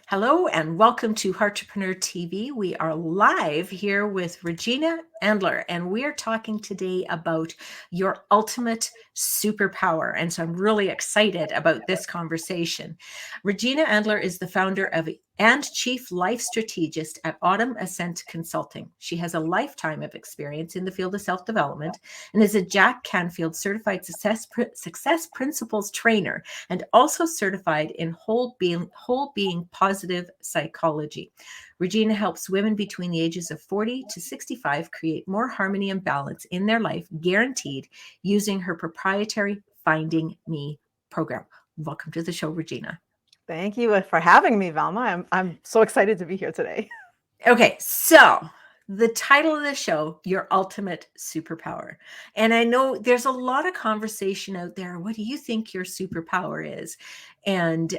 Hello and welcome to Heartrepreneur TV. We are live here with Regina Andler, and we are talking today about your ultimate superpower. And so I'm really excited about this conversation. Regina Andler is the founder of and chief life strategist at Autumn Ascent Consulting. She has a lifetime of experience in the field of self-development and is a Jack Canfield certified success principles trainer and also certified in whole being positive psychology. Regina helps women between the ages of 40 to 65 create more harmony and balance in their life, guaranteed, using her proprietary Finding Me program. Welcome to the show, Regina. Thank you for having me, Velma. I'm so excited to be here today. Okay, so the title of the show, Your Ultimate Superpower. And I know there's a lot of conversation out there. What do you think your superpower is? And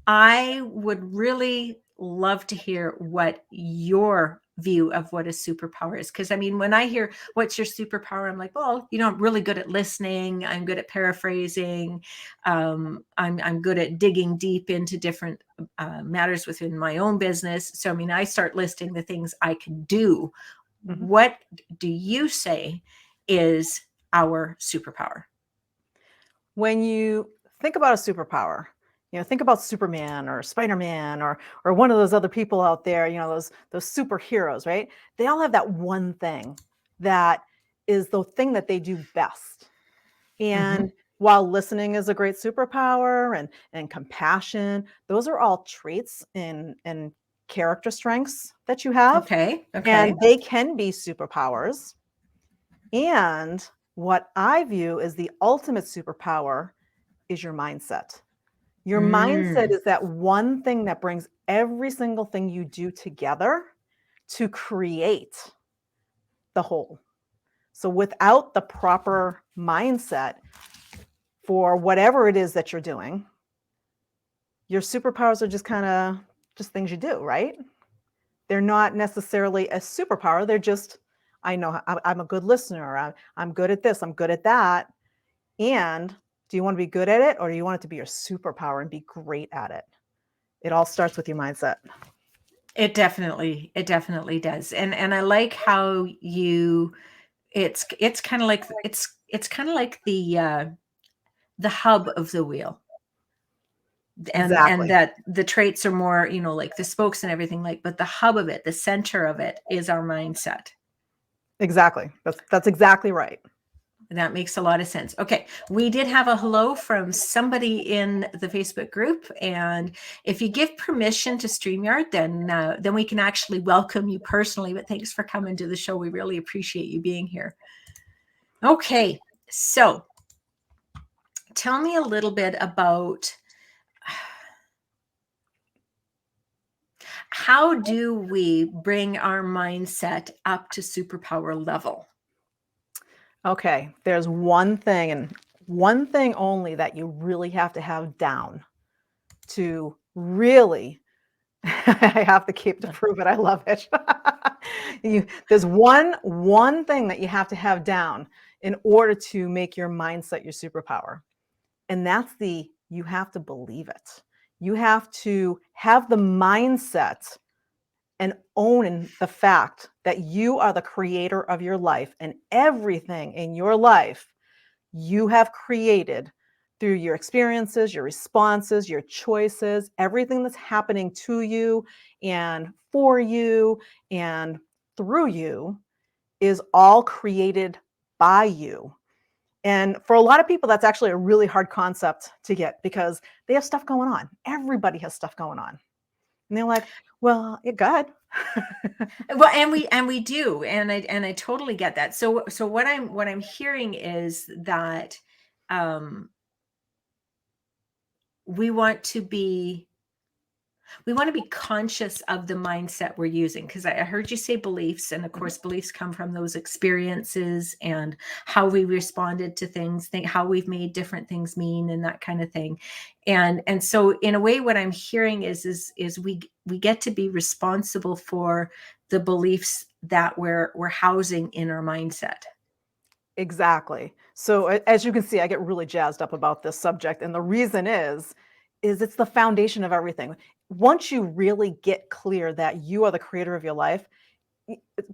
I would really love to hear what your view of what a superpower is. Because I mean, when I hear what's your superpower, I'm like, well, I'm really good at listening. I'm good at paraphrasing. I'm good at digging deep into different matters within my own business. So I mean, I start listing the things I can do. Mhm. What do you say is our superpower? When you think about a superpower, think about Superman or Spider-Man or one of those other people out there, those superheroes, right? They all have that one thing that is the thing that they do best. Mm-hmm. And while listening is a great superpower and compassion, those are all traits and character strengths that you have. Okay. And Okay. they can be superpowers. And what I view as the ultimate superpower is your mindset. Your mindset Mm. is that one thing that brings every single thing you do together to create the whole. So without the proper mindset for whatever it is that you're doing, your superpowers are just things you do, right? They're not necessarily a superpower. They're just, I know I'm a good listener. I'm good at this. I'm good at that. And do you want to be good at it, or do you want it to be your superpower and be great at it? It all starts with your mindset. It definitely does. And I like how it's kind of like it's kind of like the hub of the wheel. And Exactly. that the traits are more, like the spokes and everything, like, but the hub of it, the center of it is our mindset. Exactly. That's exactly right. That makes a lot of sense. Okay, we did have a hello from somebody in the Facebook group, and if you give permission to StreamYard, then we can actually welcome you personally. But thanks for coming to the show. We really appreciate you being here. Okay, so tell me a little bit about how do we bring our mindset up to superpower level? Okay. There's one thing and one thing only that you really have to have down to really I have to keep to prove it. I love it. There's one thing that you have to have down in order to make your mindset your superpower. And that's you have to believe it. You have to have the mindset and own the fact that you are the creator of your life, and everything in your life you have created through your experiences, your responses, your choices, everything that's happening to you and for you and through you is all created by you. And for a lot of people, that's actually a really hard concept to get because they have stuff going on. Everybody has stuff going on. And they're like, well, go ahead. Well, and we do, and I totally get that. So what I'm hearing is that um, we want to be we want to be conscious of the mindset we're using, because I heard you say beliefs, and of Mhm. course beliefs come from those experiences and how we responded to things, how we've made different things mean, and that kind of thing. And so in a way, what I'm hearing is we get to be responsible for the beliefs that we're housing in our mindset. Exactly. So as you can see, I get really jazzed up about this subject. And the reason is is it's the foundation of everything. Once you really get clear that you are the creator of your life,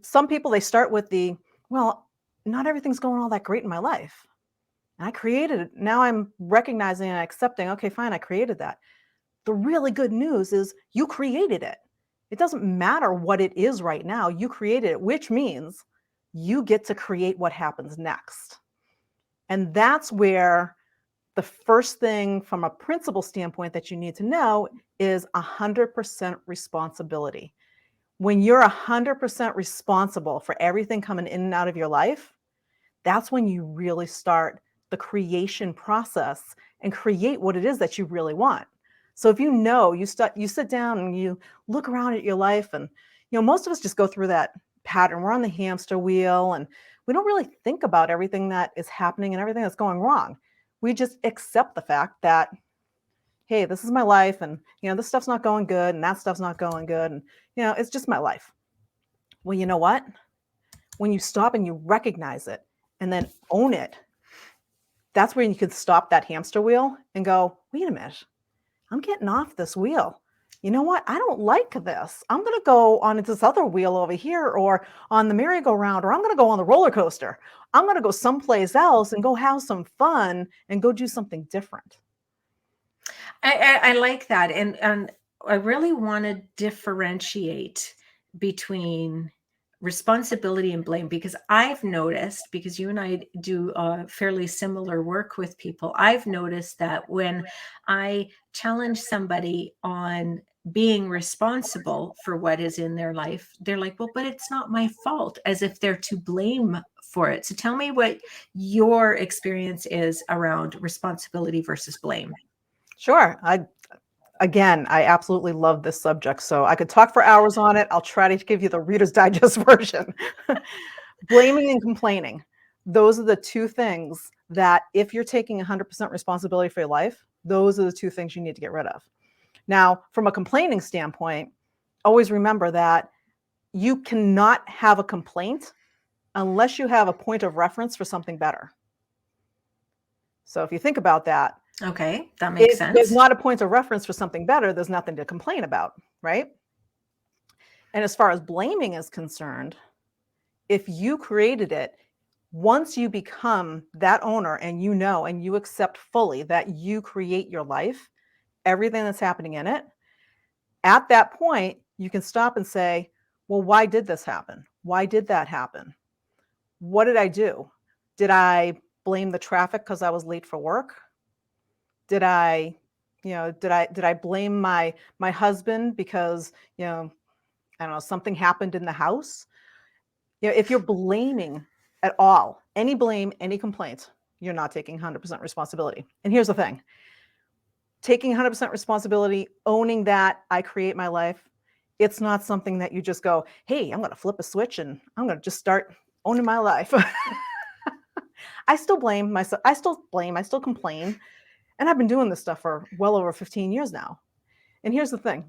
some people, they start with well, not everything's going all that great in my life. And I created it. Now I'm recognizing and accepting, okay, fine, I created that. The really good news is you created it. It doesn't matter what it is right now, you created it, which means you get to create what happens next. And that's where the first thing from a principle standpoint that you need to know is 100% responsibility. When you're 100% responsible for everything coming in and out of your life, that's when you really start the creation process and create what it is that you really want. So if you sit down and you look around at your life, and most of us just go through that pattern. We're on the hamster wheel and we don't really think about everything that is happening and everything that's going wrong. We just accept the fact that, hey, this is my life, and this stuff's not going good and that stuff's not going good, and it's just my life. Well, you know what? When you stop and you recognize it and then own it, that's where you can stop that hamster wheel and go, wait a minute, I'm getting off this wheel. You know what? I don't like this. I'm going to go on this other wheel over here, or on the merry-go-round, or I'm going to go on the roller coaster. I'm going to go someplace else and go have some fun and go do something different. I like that, and I really want to differentiate between responsibility and blame, because I've noticed, because you and I do fairly similar work with people, I've noticed that when I challenge somebody on being responsible for what is in their life, they're like, well, but it's not my fault, as if they're to blame for it. So tell me what your experience is around responsibility versus blame. Sure. Again, I absolutely love this subject, so I could talk for hours on it. I'll try to give you the Reader's Digest version. Blaming and complaining. Those are the two things that, if you're taking 100% responsibility for your life, those are the two things you need to get rid of. Now, from a complaining standpoint, always remember that you cannot have a complaint unless you have a point of reference for something better. So if you think about that, Okay, that makes if there's sense. not a point of reference for something better, there's nothing to complain about, right? And as far as blaming is concerned, if you created it, once you become that owner and and you accept fully that you create your life, everything that's happening in it, at that point, you can stop and say, well, why did this happen? Why did that happen? What did I do? Did I blame the traffic because I was late for work? Did I, did I blame my husband because, I don't know, something happened in the house? If you're blaming at all, any blame, any complaint, you're not taking 100% responsibility. And here's the thing. Taking 100% responsibility, owning that I create my life, it's not something that you just go, hey, I'm going to flip a switch and I'm going to just start owning my life. I still blame myself. I still complain. And I've been doing this stuff for well over 15 years now. And here's the thing.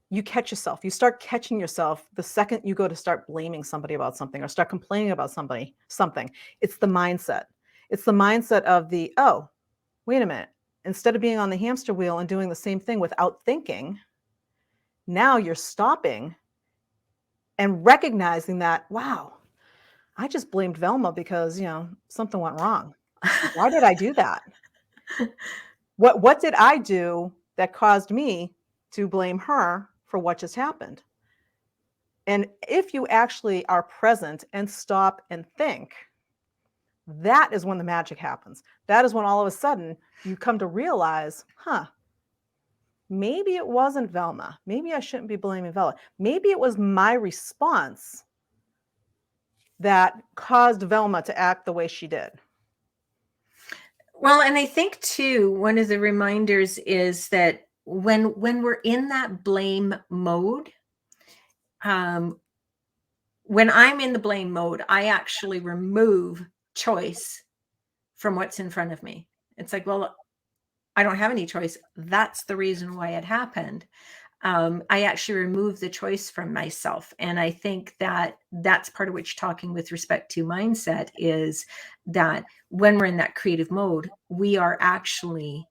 You you start catching yourself the second you go to start blaming somebody about something or start complaining about something. It's the mindset. It's the mindset of oh, wait a minute. Instead of being on the hamster wheel and doing the same thing without thinking, now you're stopping and recognizing that, wow, I just blamed Velma because, something went wrong. Why did I do that? What did I do that caused me to blame her for what just happened? And if you actually are present and stop and think, that is when the magic happens. That is when all of a sudden you come to realize, maybe it wasn't Velma. Maybe I shouldn't be blaming Velma. Maybe it was my response that caused Velma to act the way she did. Well, and I think too, one of the reminders is that when we're in that blame mode, um, when I'm in the blame mode, I actually remove choice from what's in front of me. It's like, well, I don't have any choice. That's the reason why it happened. I actually remove the choice from myself. And I think that that's part of what you're talking with respect to mindset, is that when we're in that creative mode, we are actually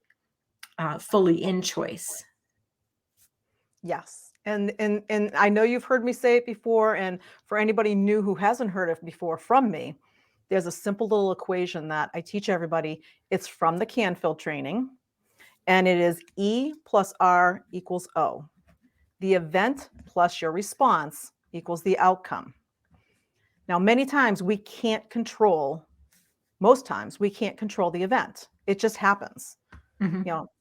fully in choice. Yes. And I know you've heard me say it before, and for anybody new who hasn't heard it before from me, there's a simple little equation that I teach everybody. It's from the Canfield training, and it is E plus R equals O. The event plus your response equals the outcome. Now, many times we can't control, most times we can't control the event. It just happens. Mm-hmm. You know,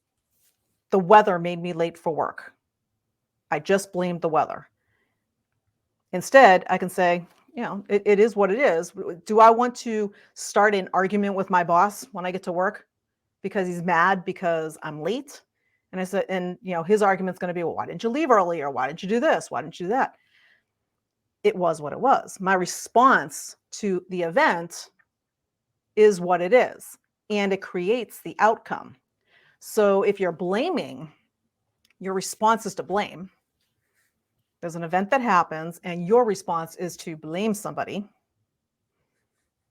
the weather made me late for work. I just blamed the weather. Instead, I can say, it is what it is. Do I want to start an argument with my boss when I get to work because he's mad because I'm late? And I said, his argument's going to be, well, why didn't you leave earlier? Why didn't you do this? Why didn't you do that? It was what it was. My response to the event is what it is, and it creates the outcome. So if you're blaming, your response is to blame. There's an event that happens, and your response is to blame somebody.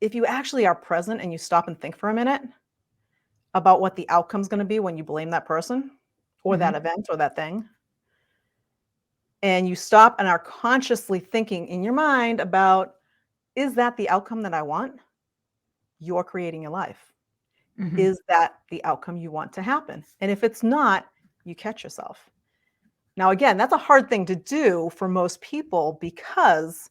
If you actually are present and you stop and think for a minute about what the outcome is going to be when you blame that person or Mm-hmm. that event or that thing, and you stop and are consciously thinking in your mind about, is that the outcome that I want? You're creating your life. Mm-hmm. Is that the outcome you want to happen? And if it's not, you catch yourself. Now, again, that's a hard thing to do for most people because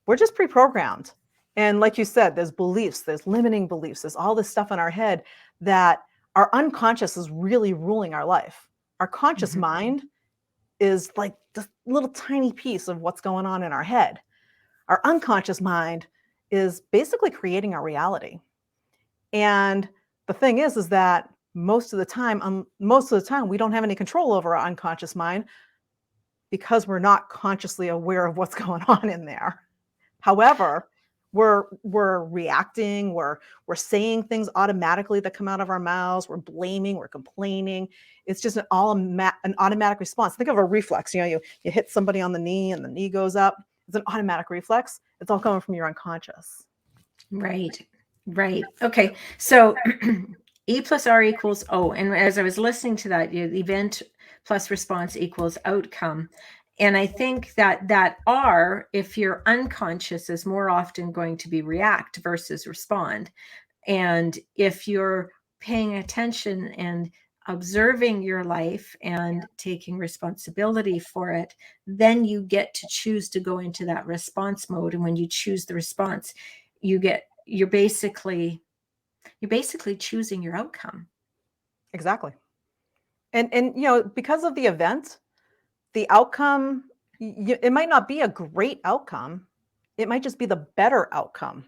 we're just pre-programmed. And like you said, there's beliefs, there's limiting beliefs, there's all this stuff in our head that our unconscious is really ruling our life. Our conscious Mm-hmm. mind is like this little tiny piece of what's going on in our head. Our unconscious mind is basically creating our reality. And the thing is that most of the time, we don't have any control over our unconscious mind because we're not consciously aware of what's going on in there. However, we're reacting, we're saying things automatically that come out of our mouths, we're blaming, we're complaining. It's just an automatic response. Think of a reflex. You hit somebody on the knee and the knee goes up. It's an automatic reflex. It's all coming from your unconscious. Right. Right. Okay. So E plus R equals O. And as I was listening to that, the event plus response equals outcome. And I think that R, if you're unconscious, is more often going to be react versus respond. And if you're paying attention and observing your life and taking responsibility for it, then you get to choose to go into that response mode. And when you choose the response, you're basically choosing your outcome. Exactly. And because of the event, the outcome, it might not be a great outcome. It might just be the better outcome,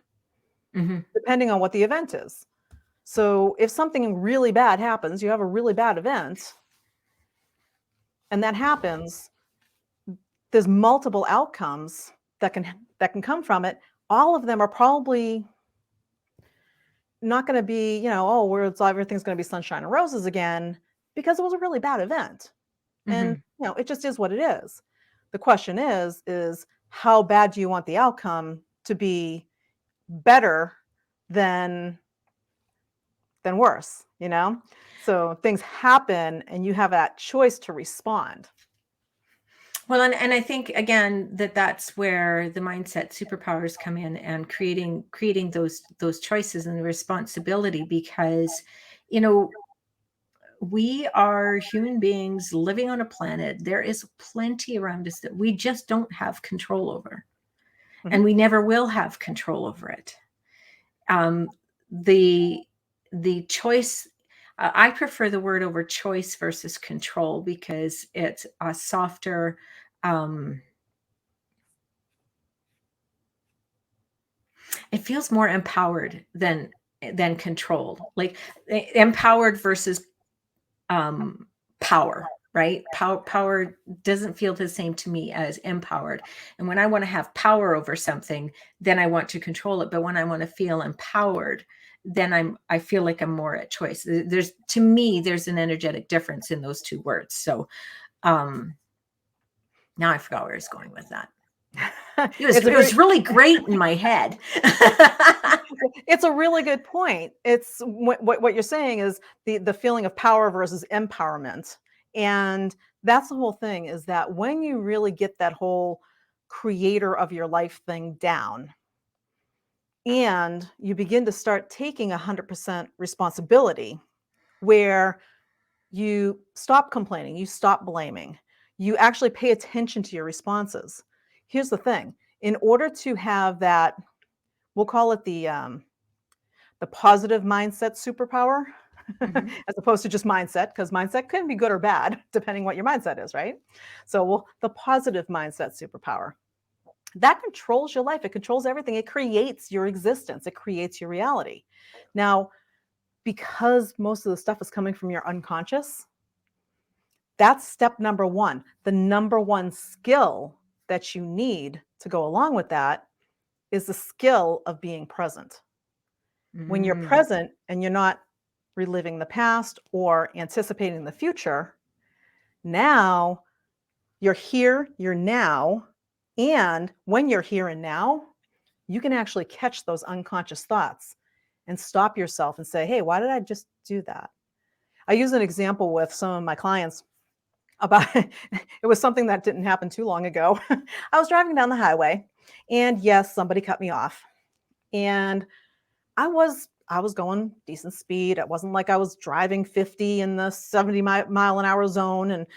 Mm-hmm. depending on what the event is. So if something really bad happens, you have a really bad event, and that happens, there's multiple outcomes that can come from it. All of them are probably not going to be, where everything's going to be sunshine and roses again, because it was a really bad event. And, Mm-hmm. it just is what it is. The question is how bad do you want the outcome to be better than worse, So things happen and you have that choice to respond. Well, and I think again that's where the mindset superpowers come in, and creating those choices and the responsibility, because we are human beings living on a planet. There is plenty around us that we just don't have control over, and we never will have control over it. The choice, I prefer the word over choice versus control, because it's a softer, it feels more empowered than controlled. Like empowered versus power, right? Power doesn't feel the same to me as empowered. And when I want to have power over something, then I want to control it. But when I want to feel empowered, then I feel like I'm more at choice. To me, there's an energetic difference in those two words. So now I forgot where I was going with that. It was really great in my head. It's a really good point. It's what you're saying is the feeling of power versus empowerment. And that's the whole thing, is that when you really get that whole creator of your life thing down, and you begin to start taking 100% responsibility, where you stop complaining, you stop blaming, you actually pay attention to your responses. Here's the thing: in order to have that, we'll call it the positive mindset superpower, Mhm. as opposed to just mindset, because mindset can be good or bad depending what your mindset is, right? So the positive mindset superpower, that controls your life, it controls everything, it creates your existence, it creates your reality. Now, because most of the stuff is coming from your unconscious, that's step number one. The number one skill that you need to go along with that is the skill of being present. When you're Mm. present and you're not reliving the past or anticipating the future, now you're here, you're now. And when you're here and now, you can actually catch those unconscious thoughts and stop yourself and say, hey, why did I just do that? I use an example with some of my clients about it was something that didn't happen too long ago. I was driving down the highway, and yes, somebody cut me off. And I was going decent speed. It wasn't like I was driving 50 in the 70 mile an hour zone and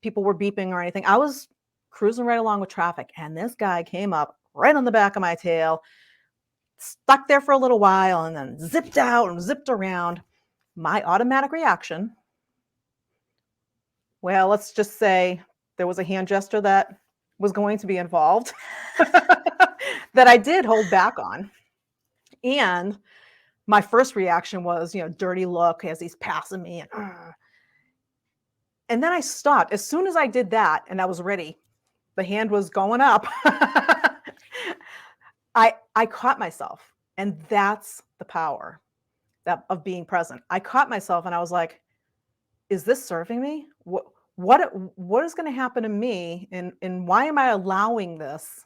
people were beeping or anything. I was cruising right along with traffic, and this guy came up right on the back of my tail, stuck there for a little while, and then zipped out and zipped around. My automatic reaction, well, let's just say there was a hand gesture that was going to be involved that I did hold back on. And my first reaction was, dirty look as he's passing me. And then I stopped. As soon as I did that and I was ready, the hand was going up. I caught myself. And that's the power of being present. I caught myself and I was like, is this serving me? What is going to happen to me? And why am I allowing this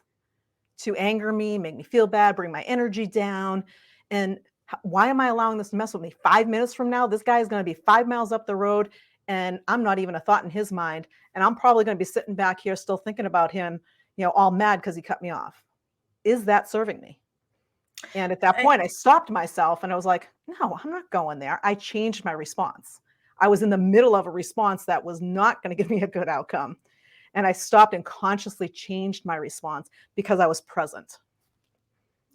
to anger me, make me feel bad, bring my energy down? And why am I allowing this to mess with me? 5 minutes from now, this guy is going to be 5 miles up the road, and I'm not even a thought in his mind. And I'm probably going to be sitting back here still thinking about him, all mad because he cut me off. Is that serving me? And at that I, point, I stopped myself and I was like, no, I'm not going there. I changed my response. I was in the middle of a response that was not going to give me a good outcome. And I stopped and consciously changed my response because I was present.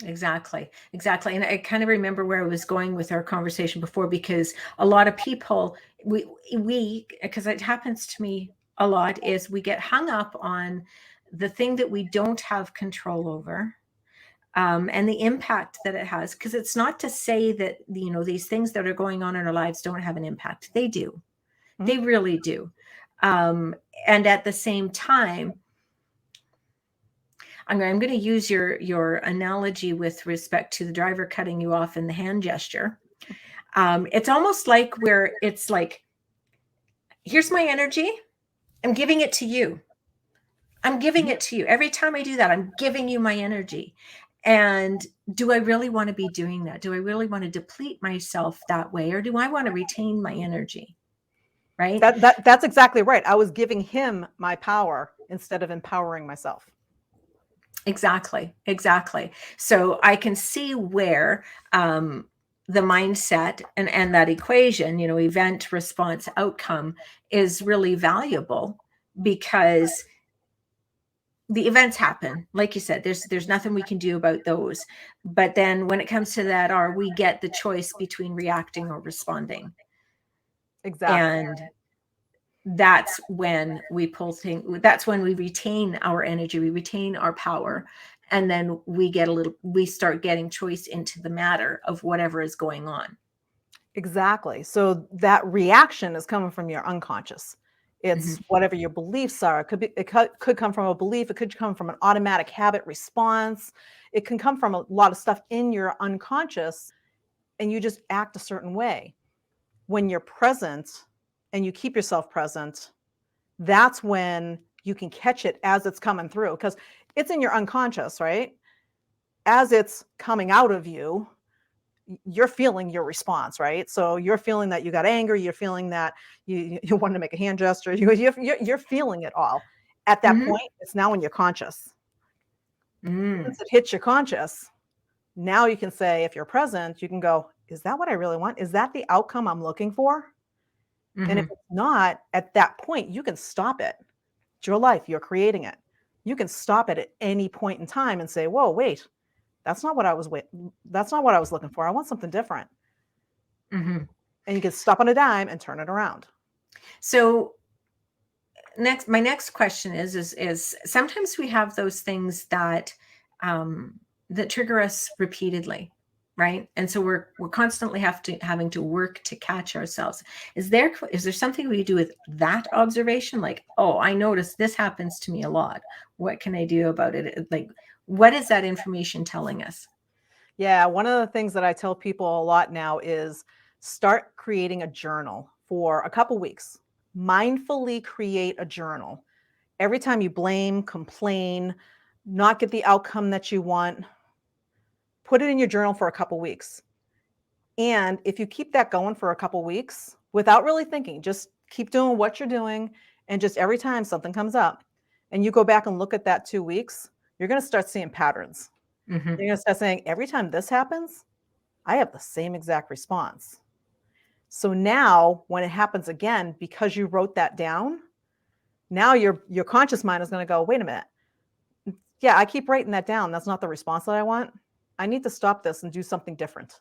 Exactly, exactly. And I kind of remember where I was going with our conversation before, because a lot of people, because it happens to me a lot, is we get hung up on the thing that we don't have control over, and the impact that it has. Because it's not to say that, these things that are going on in our lives don't have an impact. They do. They Mhm. really do. Um, and at the same time, I'm going to use your analogy with respect to the driver cutting you off and the hand gesture. It's almost like where it's like, here's my energy. I'm giving it to you. I'm giving Mhm. it to you. Every time I do that, I'm giving you my energy. And do I really want to be doing that? Do I really want to deplete myself that way? Or do I want to retain my energy? Right? That's exactly right. I was giving him my power instead of empowering myself. Exactly, exactly. So I can see where the mindset and that equation, event, response, outcome, is really valuable, because the events happen. Like you said, there's nothing we can do about those. But then when it comes to that, are we get the choice between reacting or responding. Exactly. And that's when we retain our energy, we retain our power, and then we start getting choice into the matter of whatever is going on. Exactly. So that reaction is coming from your unconscious. It's Mhm. whatever your beliefs are. It could come from a belief. It could come from an automatic habit response. It can come from a lot of stuff in your unconscious, and you just act a certain way. When you're present and you keep yourself present, that's when you can catch it as it's coming through, because it's in your unconscious, right? As it's coming out of you, you're feeling your response, right? So you're feeling that you got angry, you're feeling that you wanted to make a hand gesture, you're feeling it all. At that Mhm. point, it's now when you're conscious. Mm. Once it hits your conscious, now you can say, if you're present, you can go, is that what I really want? Is that the outcome I'm looking for? And if Mhm. it's not, at that point, you can stop it. It's your life, you're creating it. You can stop it at any point in time and say, whoa, wait, that's not what I was looking for. I want something different. Mhm. And you can stop on a dime and turn it around. So my next question is sometimes we have those things that trigger us repeatedly, right? And so we're constantly having to work to catch ourselves. Is there something we do with that observation, like, oh, I notice this happens to me a lot, what can I do about it? Like, what is that information telling us? Yeah, one of the things that I tell people a lot now is start creating a journal for a couple weeks. Mindfully create a journal. Every time you blame, complain, not get the outcome that you want, put it in your journal for a couple weeks. And if you keep that going for a couple weeks without really thinking, just keep doing what you're doing. And just every time something comes up and you go back and look at that 2 weeks, you're going to start seeing patterns. Hmm. You're going to start saying, every time this happens, I have the same exact response. So now when it happens again, because you wrote that down, now your conscious mind is going to go, wait a minute. Yeah, I keep writing that down. That's not the response that I want. I need to stop this and do something different.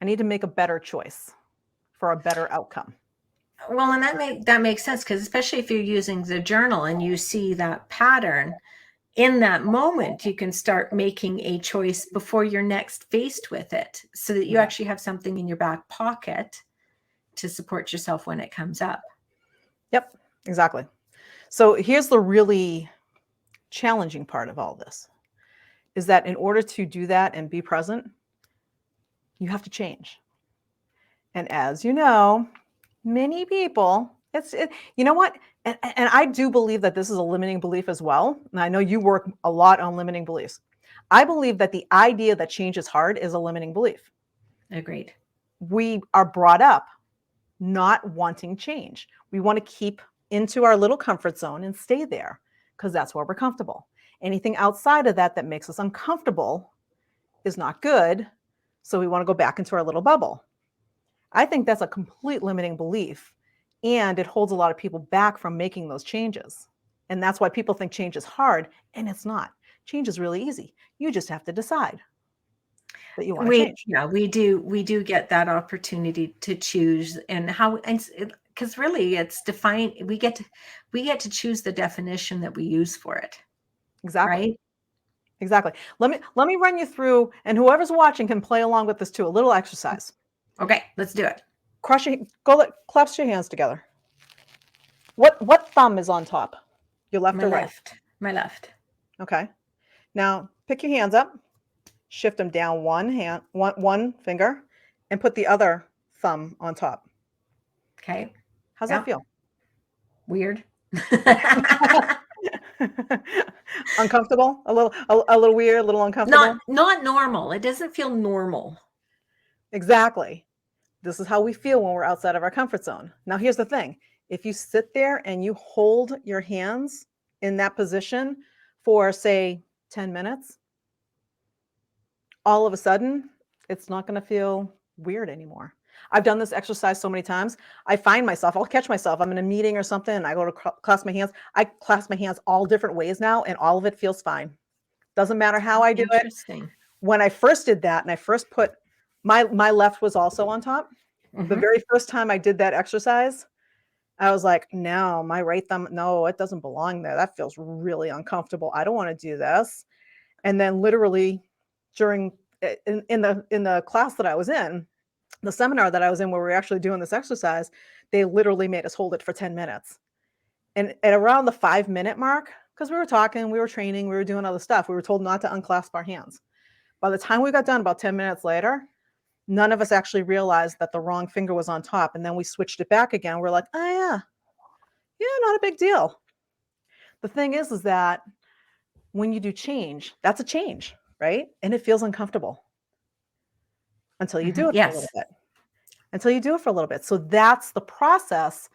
I need to make a better choice for a better outcome. Well, and that makes sense, because especially if you're using the journal and you see that pattern, in that moment, you can start making a choice before you're next faced with it, so that you Exactly. actually have something in your back pocket to support yourself when it comes up. Yep, exactly. So here's the really challenging part of all this is that in order to do that and be present, you have to change. And as you know, many people, you know what? And I do believe that this is a limiting belief as well. And I know you work a lot on limiting beliefs. I believe that the idea that change is hard is a limiting belief. Agreed. We are brought up not wanting change. We want to keep into our little comfort zone and stay there because that's where we're comfortable. Anything outside of that that makes us uncomfortable is not good. So we want to go back into our little bubble. I think that's a complete limiting belief. And it holds a lot of people back from making those changes. And that's why people think change is hard, and it's not. Change is really easy. You just have to decide that you want to change. We do get that opportunity to choose, and how, and because really it's defined, we get to choose the definition that we use for it, Exactly. right? Exactly. Let me run you through, and whoever's watching can play along with this too. A little exercise. Okay, let's do it. Crush your clasp your hands together. What thumb is on top? Your left My or right? left. My left. Okay. Now pick your hands up, shift them down one finger, and put the other thumb on top. Okay. How's that Yeah. feel? Weird. Uncomfortable? A little weird, a little not uncomfortable? not normal. It doesn't feel normal. Exactly. This is how we feel when we're outside of our comfort zone. Now, here's the thing. If you sit there and you hold your hands in that position for, say, 10 minutes, all of a sudden, it's not going to feel weird anymore. I've done this exercise so many times. I find myself, I'll catch myself. I'm in a meeting or something and I go to clasp my hands. I clasp my hands all different ways now, and all of it feels fine. Doesn't matter how I do it. Interesting. When I first did that and I first put my left was also on top. The Hmm. very first time I did that exercise, I was like, no, my right thumb, no, it doesn't belong there. That feels really uncomfortable. I don't want to do this. And then literally during in the class that I was in, the seminar that I was in where we were actually doing this exercise, they literally made us hold it for 10 minutes. And at around the 5-minute mark, because we were talking, we were training, we were doing other stuff, we were told not to unclasp our hands. By the time we got done, about 10 minutes later, none of us actually realized that the wrong finger was on top. And then we switched it back again. We're like, oh, yeah, yeah, not a big deal. The thing is that when you do change, that's a change, right? And it feels uncomfortable. until you do it for a little Yes. bit, until you do it for a little bit. So that's the process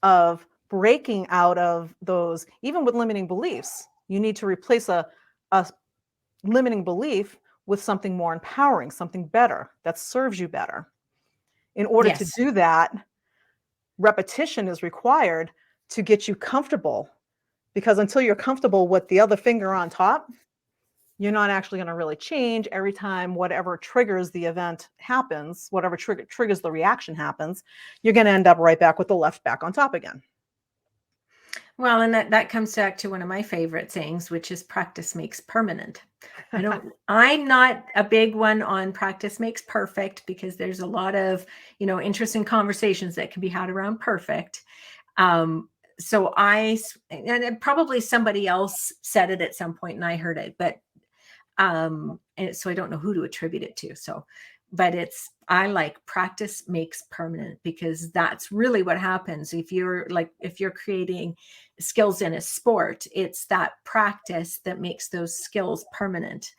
of breaking out of those, even with limiting beliefs. You need to replace a limiting belief with something more empowering, something better that serves you better. In order to Yes. do that, repetition is required to get you comfortable, because until you're comfortable with the other finger on top, you're not actually going to really change. Every time whatever triggers the event happens, whatever triggers the reaction happens, you're going to end up right back with the left back on top again. Well, and that comes back to one of my favorite sayings, which is practice makes permanent. I'm not a big one on practice makes perfect, because there's a lot of, interesting conversations that can be had around perfect. Um, and probably somebody else said it at some point and I heard it, but and so I don't know who to attribute it to. So, but I like practice makes permanent, because that's really what happens. If you're creating skills in a sport, it's that practice that makes those skills permanent.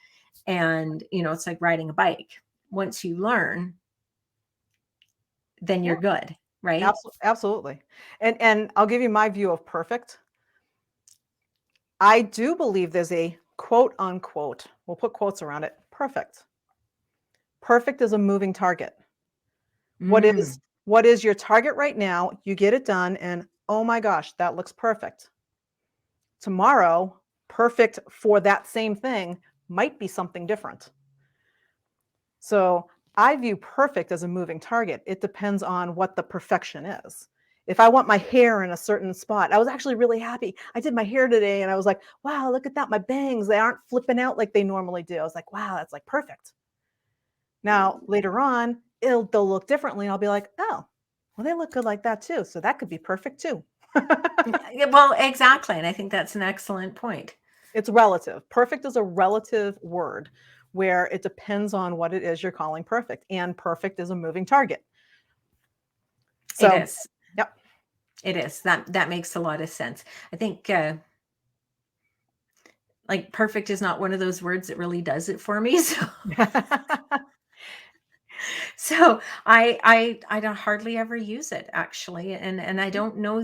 And, it's like riding a bike. Once you learn, then Yeah, you're good, right? absolutely. And I'll give you my view of perfect. I do believe there's a quote unquote, we'll put quotes around it, perfect. Perfect is a moving target. What is Mm, what is your target right now? You get it done and oh my gosh, that looks perfect. Tomorrow, perfect for that same thing might be something different. So I view perfect as a moving target. It depends on what the perfection is. If I want my hair in a certain spot, I was actually really happy. I did my hair today and I was like, wow, look at that. My bangs, they aren't flipping out like they normally do. I was like, wow, that's like perfect. Now, later on, they'll look differently. And I'll be like, oh, well, they look good like that too. So that could be perfect too. yeah, well, exactly. And I think that's an excellent point. It's relative. Perfect is a relative word where it depends on what it is you're calling perfect. And perfect is a moving target. It So, is. yep. It is. That makes a lot of sense. I think like perfect is not one of those words that really does it for me. So I don't hardly ever use it, actually. And I don't know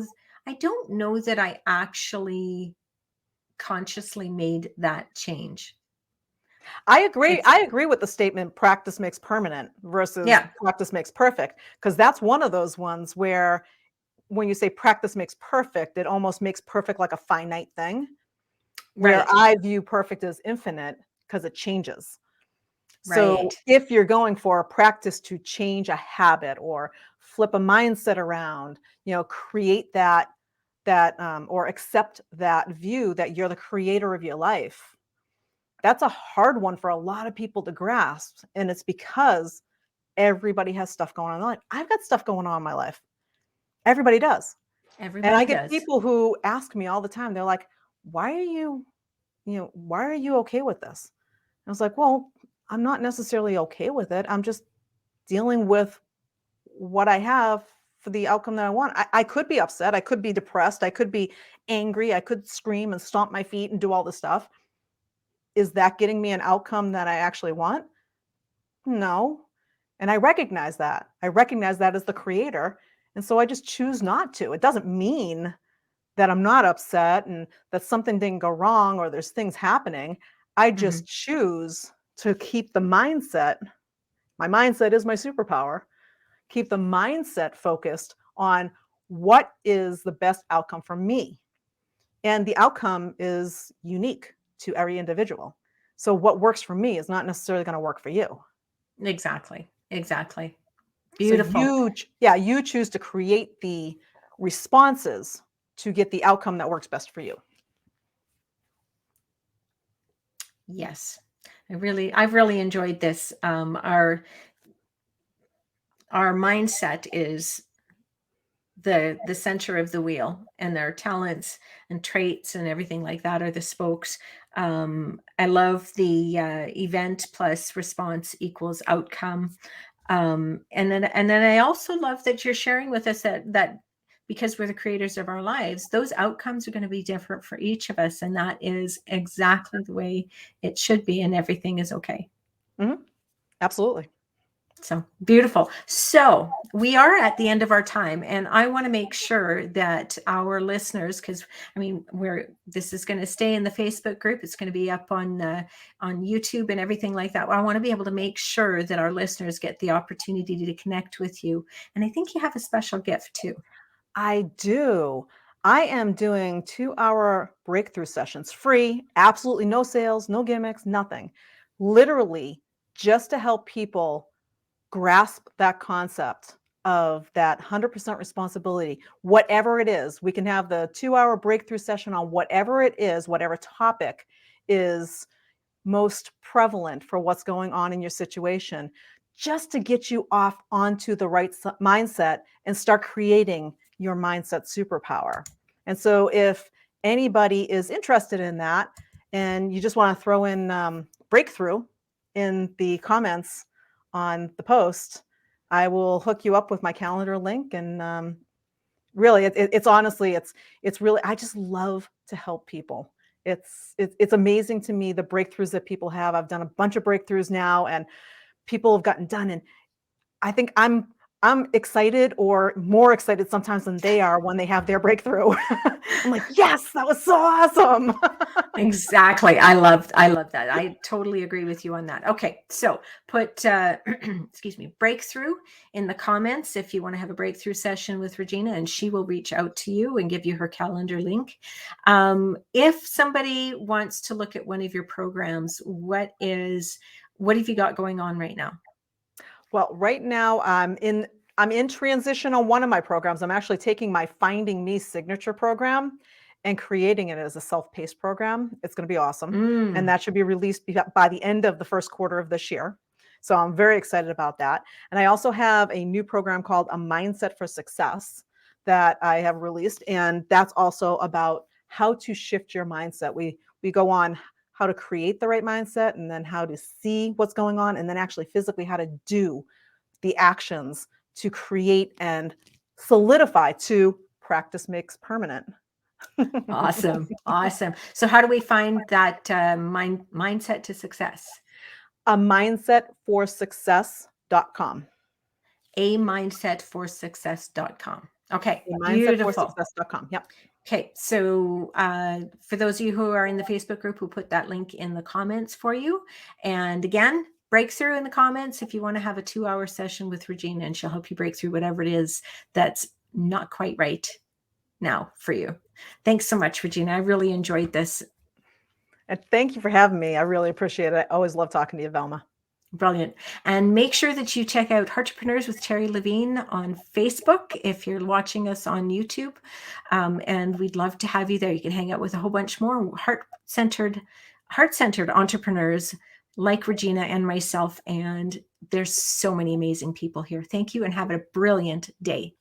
that I actually consciously made that change. I agree. It's I agree with the statement practice makes permanent versus Yeah, practice makes perfect, because that's one of those ones where when you say practice makes perfect, it almost makes perfect like a finite thing, where right. I view perfect as infinite because it changes. So Right. if you're going for a practice to change a habit or flip a mindset around, create that or accept that view that you're the creator of your life. That's a hard one for a lot of people to grasp, and it's because everybody has stuff going on in their life. I've got stuff going on in my life. Everybody does. And I Everybody get does. people who ask me all the time. They're like, "Why are why are you okay with this?" I was like, "Well, I'm not necessarily okay with it. I'm just dealing with what I have for the outcome that I want. I could be upset. I could be depressed. I could be angry. I could scream and stomp my feet and do all this stuff. Is that getting me an outcome that I actually want? No. And I recognize that. I recognize that as the creator. And so I just choose not to. It doesn't mean that I'm not upset and that something didn't go wrong or there's things happening. I Mhm. just choose to keep the mindset. My mindset is my superpower. Keep the mindset focused on what is the best outcome for me. And the outcome is unique to every individual. So what works for me is not necessarily going to work for you. Exactly. Exactly. So Beautiful. you choose to create the responses to get the outcome that works best for you. Yes. I've really enjoyed this. Our mindset is the center of the wheel, and their talents and traits and everything like that are the spokes. I love the event plus response equals outcome. And then I also love that you're sharing with us that because we're the creators of our lives, those outcomes are going to be different for each of us, and that is exactly the way it should be, and everything is okay. Mhm. Absolutely. So beautiful. So we are at the end of our time, and I want to make sure that our listeners, because I mean, this is going to stay in the Facebook group, it's going to be up on YouTube and everything like that. I want to be able to make sure that our listeners get the opportunity to connect with you, and I think you have a special gift too. I do. I am doing 2-hour breakthrough sessions, free, absolutely no sales, no gimmicks, nothing. Literally just to help people grasp that concept of that 100% responsibility, whatever it is. We can have the 2-hour breakthrough session on whatever it is, whatever topic is most prevalent for what's going on in your situation, just to get you off onto the right mindset and start creating your mindset superpower. And so, if anybody is interested in that and you just want to throw in breakthrough in the comments on the post, I will hook you up with my calendar link. And really, it's honestly, it's really, I just love to help people. It's amazing to me the breakthroughs that people have. I've done a bunch of breakthroughs now, and people have gotten done. And I think I'm excited, or more excited sometimes than they are when they have their breakthrough. I'm like, yes, that was so awesome. Exactly. I love that. I totally agree with you on that. Okay. So put excuse me, breakthrough in the comments if you want to have a breakthrough session with Regina, and she will reach out to you and give you her calendar link. If somebody wants to look at one of your programs, what have you got going on right now? Well, right now I'm in transition on one of my programs. I'm actually taking my Finding Me signature program and creating it as a self-paced program. It's going to be awesome. And Mm, that should be released by the end of the first quarter of this year. So I'm very excited about that. And I also have a new program called A Mindset for Success that I have released. And that's also about how to shift your mindset. We go on how to create the right mindset, and then how to see what's going on, and then actually physically how to do the actions to create and solidify. To practice makes permanent. awesome. Awesome. So how do we find that mindset to success? A mindsetforsuccess.com. A mindsetforsuccess.com. Okay, A beautiful. mindsetforsuccess.com. Yep. Okay, so for those of you who are in the Facebook group, we'll put that link in the comments for you. And again, break through in the comments if you want to have a 2-hour session with Regina, and she'll help you break through whatever it is that's not quite right now for you. Thanks so much, Regina. I really enjoyed this. And thank you for having me. I really appreciate it. I always love talking to you, Velma. Brilliant. And make sure that you check out Entrepreneurs with Terry Levine on Facebook if you're watching us on YouTube. And we'd love to have you there. You can hang out with a whole bunch more heart-centered entrepreneurs like Regina and myself. And there's so many amazing people here. Thank you, and have a brilliant day.